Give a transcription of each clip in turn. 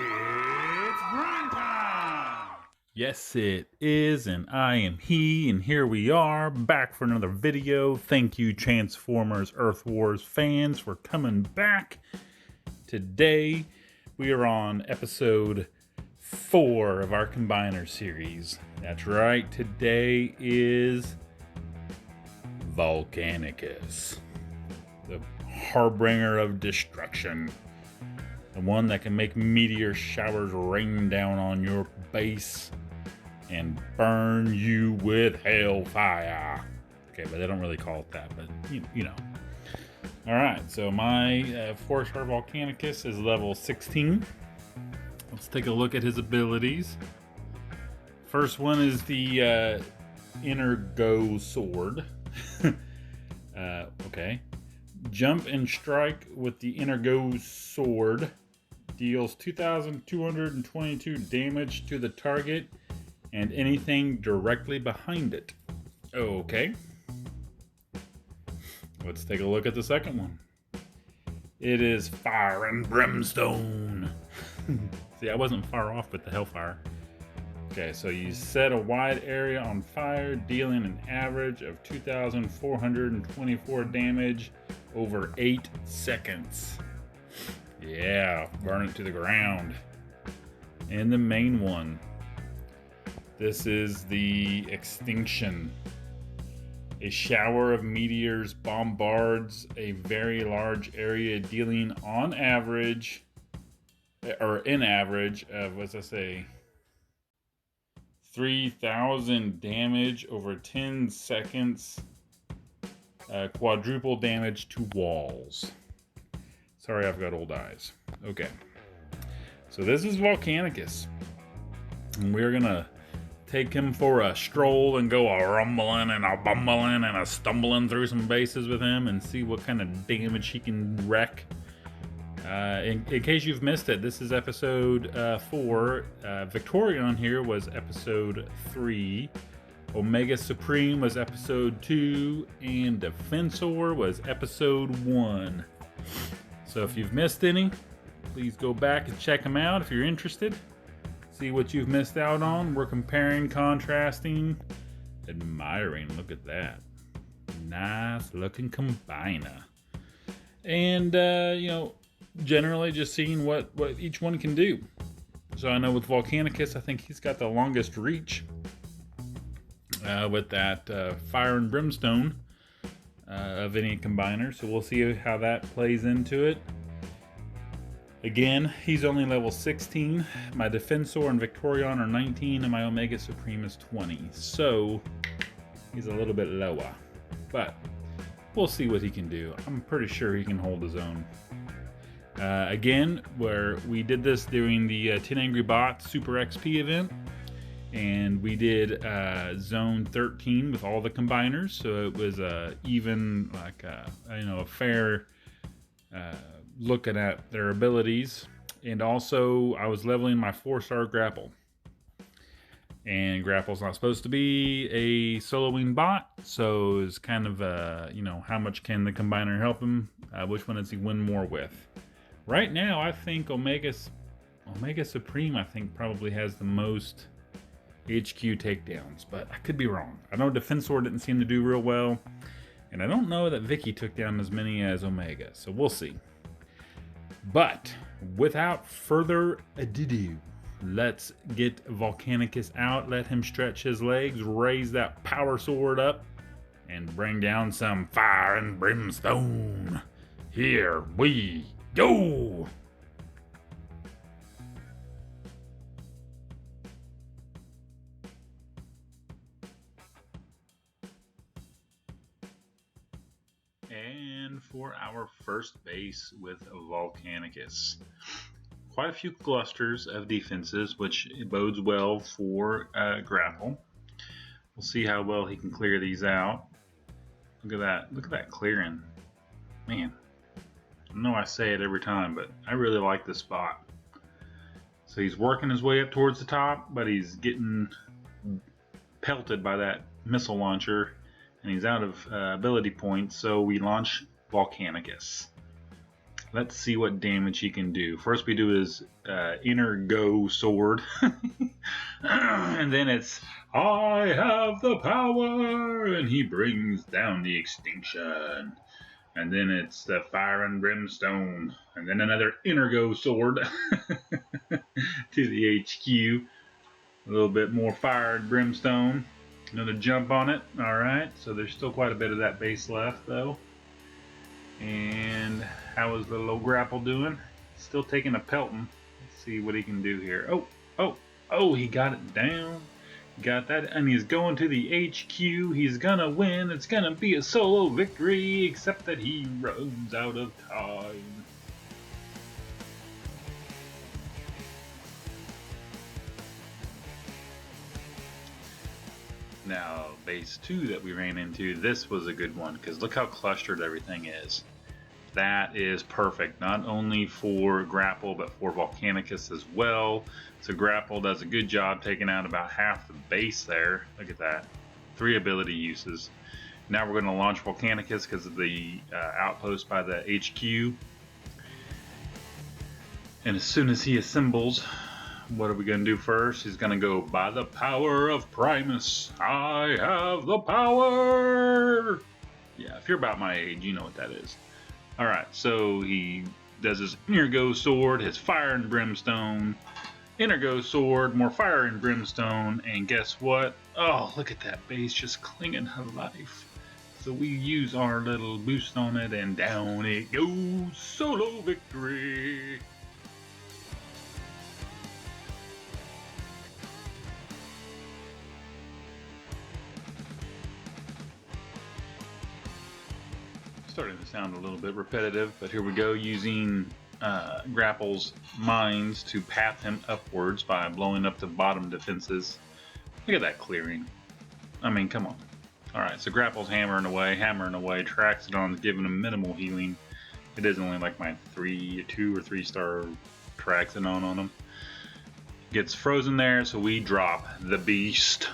It's grind time! Yes, it is, and I am he, and here we are, back for another video. Thank you, Transformers Earth Wars fans, for coming back. Today, we are on episode 4 of our Combiner series. That's right, today is Volcanicus, the harbinger of destruction. The one that can make meteor showers rain down on your base and burn you with hellfire. Okay, but they don't really call it that, but you know. Alright, so my 4-star Volcanicus is level 16. Let's take a look at his abilities. First one is the Energo Sword. Okay. Jump and strike with the Energo Sword. Deals 2,222 damage to the target and anything directly behind it. Okay. Let's take a look at the second one. It is Fire and Brimstone. See, I wasn't far off with the Hellfire. Okay, so you set a wide area on fire, dealing an average of 2,424 damage over 8 seconds. Yeah, burn it to the ground. And the main one. This is the Extinction. A shower of meteors bombards a very large area, dealing on average, or in average of, what's I say, 3,000 damage over 10 seconds. Quadruple damage to walls. Sorry, I've got old eyes. Okay. So this is Volcanicus. And we're going to take him for a stroll and go a rumbling and a bumbling and a stumbling through some bases with him and see what kind of damage he can wreck. In case you've missed it, this is episode 4. Victorion here was episode 3. Omega Supreme was episode 2. And Defensor was episode 1. So if you've missed any, please go back and check them out if you're interested. See what you've missed out on. We're comparing, contrasting, admiring. Look at that. Nice looking combiner. And, generally just seeing what each one can do. So I know with Volcanicus, I think he's got the longest reach with that Fire and Brimstone. Of any combiner, so we'll see how that plays into it. Again, he's only level 16. My Defensor and Victorion are 19, and my Omega Supreme is 20. So he's a little bit lower, but we'll see what he can do. I'm pretty sure he can hold his own. Again, where we did this during the 10 Angry Bots Super XP event. And we did zone 13 with all the combiners, so it was even like a fair looking at their abilities. And also, I was leveling my 4-star Grapple, and Grapple's not supposed to be a soloing bot, so it's kind of how much can the combiner help him? Which one does he win more with? Right now, I think Omega Supreme, I think, probably has the most HQ takedowns, but I could be wrong. I know Defensor didn't seem to do real well, and I don't know that Vicky took down as many as Omega, so we'll see. But without further ado, let's get Volcanicus out, let him stretch his legs, raise that power sword up, and bring down some fire and brimstone. Here we go! And for our first base with Volcanicus, quite a few clusters of defenses, which bodes well for Grapple. We'll see how well he can clear these out. Look at that clearing. Man, I know I say it every time, but I really like this spot. So he's working his way up towards the top, but he's getting pelted by that missile launcher, and he's out of ability points, so we launch Volcanicus. Let's see what damage he can do. First we do his inner go sword. And then it's, I have the power, and he brings down the extinction. And then it's the fire and brimstone. And then another inner go sword to the HQ. A little bit more fire and brimstone. Another jump on it. Alright, so there's still quite a bit of that base left though. And how is the little grapple doing? Still taking a pelting. Let's see what he can do here. Oh, he got it down. Got that, and he's going to the HQ. He's gonna win. It's gonna be a solo victory, except that he runs out of time. Now, base 2 that we ran into, this was a good one, because look how clustered everything is. That is perfect, not only for Grapple, but for Volcanicus as well. So Grapple does a good job taking out about half the base there. Look at that. 3 ability uses. Now we're going to launch Volcanicus because of the outpost by the HQ. And as soon as he assembles, what are we going to do first? He's going to go, by the power of Primus, I have the power! Yeah, if you're about my age, you know what that is. Alright, so he does his inner go sword, his fire and brimstone, inner go sword, more fire and brimstone, and guess what? Oh, look at that base just clinging to life. So we use our little boost on it, and down it goes. Solo victory! Starting to sound a little bit repetitive, but here we go, using Grapple's mines to path him upwards by blowing up the bottom defenses. Look at that clearing. I mean, come on. Alright, so Grapple's hammering away, tracks it on, giving him minimal healing. It is only like my 2 or 3 star tracks it on him. Gets frozen there, so we drop the beast.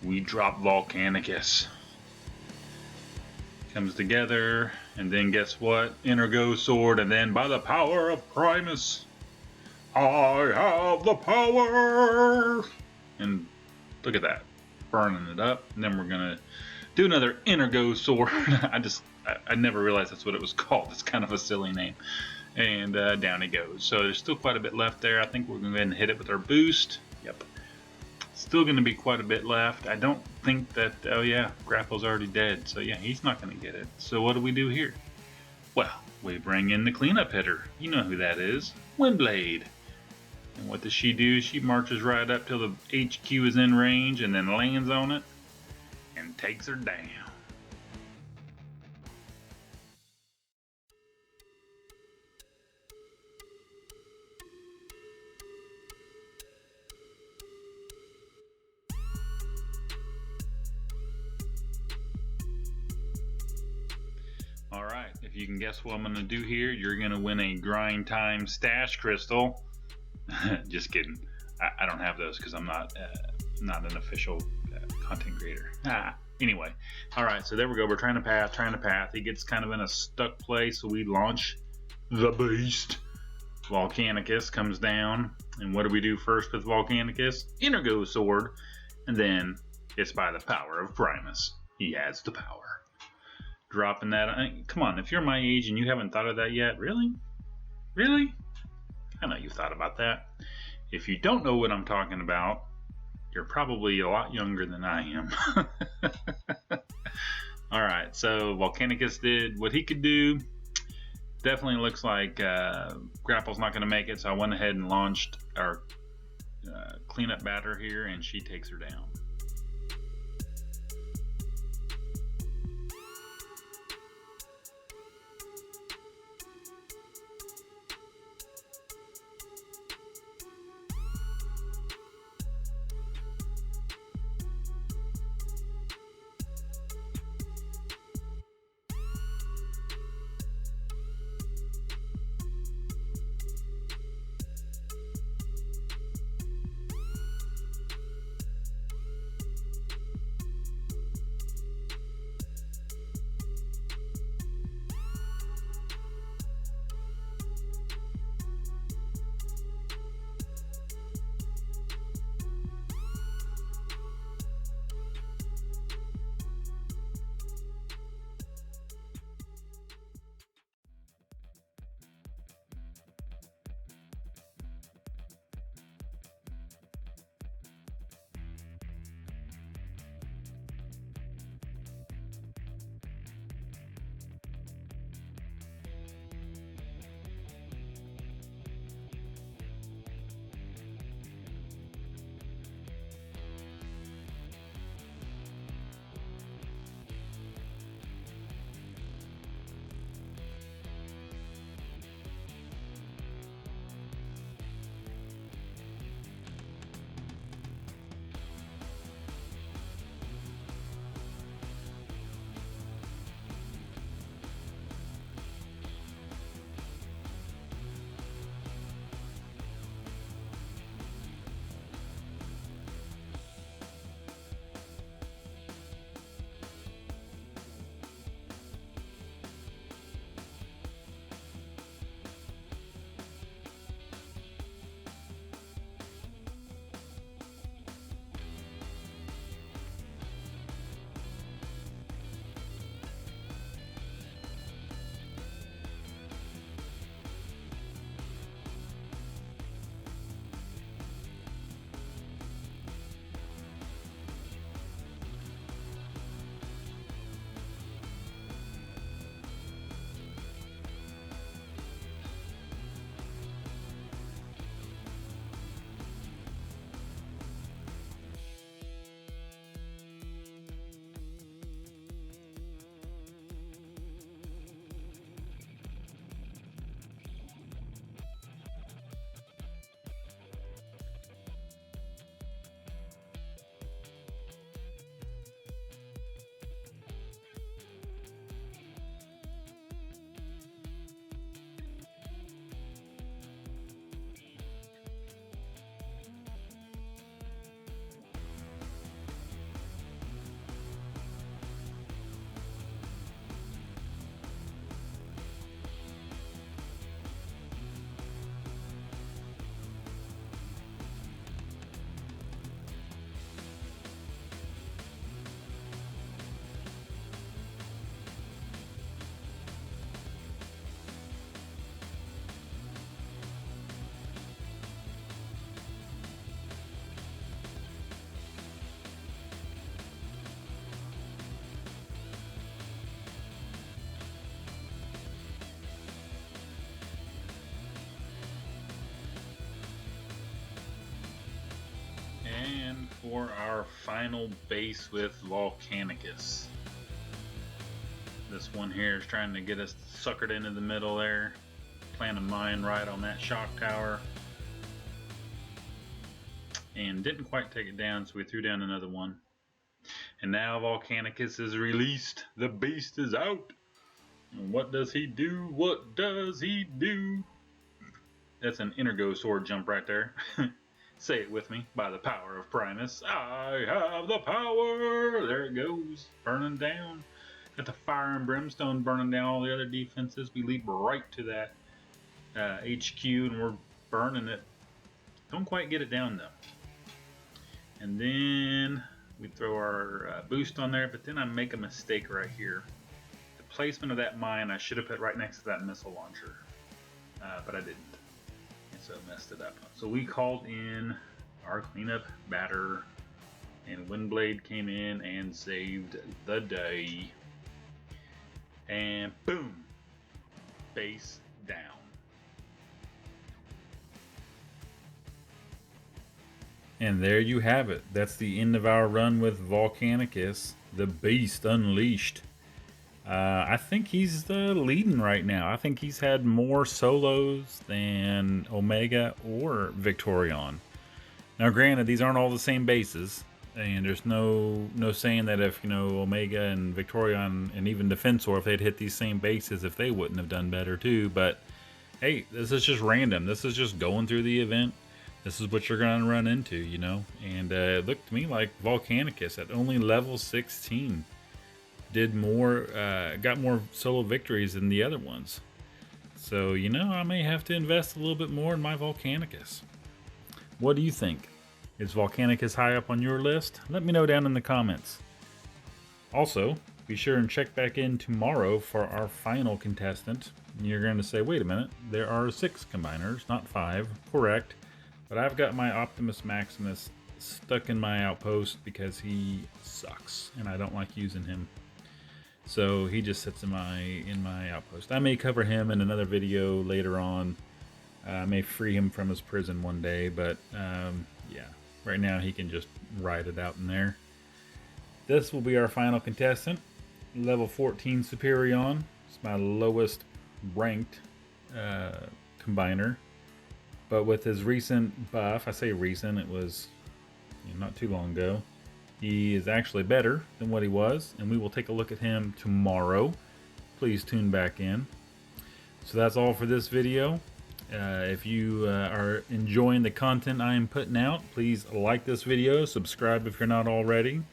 We drop Volcanicus. Comes together, and then guess what? Inner go sword, and then by the power of Primus, I have the power! And look at that, burning it up. And then we're gonna do another inner go sword. I never realized that's what it was called. It's kind of a silly name. And down it goes. So there's still quite a bit left there. I think we're gonna go ahead and hit it with our boost. Yep. Still going to be quite a bit left. I don't think that, oh yeah, Grapple's already dead, so yeah, he's not going to get it. So what do we do here? Well, we bring in the cleanup hitter. You know who that is, Windblade. And what does she do? She marches right up till the HQ is in range and then lands on it and takes her down. Alright, if you can guess what I'm going to do here, you're going to win a Grind Time Stash Crystal. Just kidding. I don't have those because I'm not an official content creator. Anyway, alright, so there we go. We're trying to path. He gets kind of in a stuck place, so we launch the beast. Volcanicus comes down, and what do we do first with Volcanicus? Inner go sword, and then it's by the power of Primus. He has the power. Dropping that. Come on, if you're my age and you haven't thought of that yet, really? Really? I know you've thought about that. If you don't know what I'm talking about, you're probably a lot younger than I am. Alright, so Volcanicus did what he could do. Definitely looks like Grapple's not going to make it, so I went ahead and launched our cleanup batter here, and she takes her down. for our final base with Volcanicus. This one here is trying to get us suckered into the middle there. Plant a mine right on that shock tower. And didn't quite take it down, so we threw down another one. And now Volcanicus is released. The beast is out. And what does he do? What does he do? That's an Energo sword jump right there. Say it with me. By the power of Primus, I have the power. There it goes. Burning down. Got the fire and brimstone burning down all the other defenses. We leap right to that HQ and we're burning it. Don't quite get it down though. And then we throw our boost on there, but then I make a mistake right here. The placement of that mine I should have put right next to that missile launcher, but I didn't. And so I messed it up. So we called in our cleanup batter, and Windblade came in and saved the day. And boom, base down. And there you have it. That's the end of our run with Volcanicus, the beast unleashed. I think he's leading right now. I think he's had more solos than Omega or Victorion. Now, granted, these aren't all the same bases, and there's no saying that if Omega and Victorion and even Defensor, if they'd hit these same bases, if they wouldn't have done better too. But hey, this is just random. This is just going through the event. This is what you're going to run into, And it looked to me like Volcanicus at only level 16 did more, got more solo victories than the other ones. So, I may have to invest a little bit more in my Volcanicus. What do you think? Is Volcanicus high up on your list? Let me know down in the comments. Also, be sure and check back in tomorrow for our final contestant. You're going to say, wait a minute, there are 6 combiners, not 5. Correct. But I've got my Optimus Maximus stuck in my outpost because he sucks and I don't like using him. So he just sits in my outpost. I may cover him in another video later on. I may free him from his prison one day, but yeah, right now he can just ride it out in there. This will be our final contestant, level 14 Superion. It's my lowest ranked combiner. But with his recent buff, I say recent, it was not too long ago, he is actually better than what he was, and we will take a look at him tomorrow. Please tune back in. So that's all for this video. If you are enjoying the content I am putting out, please like this video, subscribe if you're not already.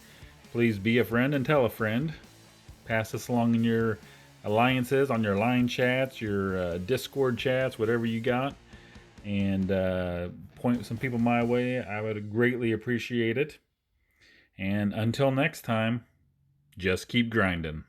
Please be a friend and tell a friend. Pass this along in your alliances, on your line chats, your Discord chats, whatever you got. And point some people my way. I would greatly appreciate it. And until next time, just keep grinding.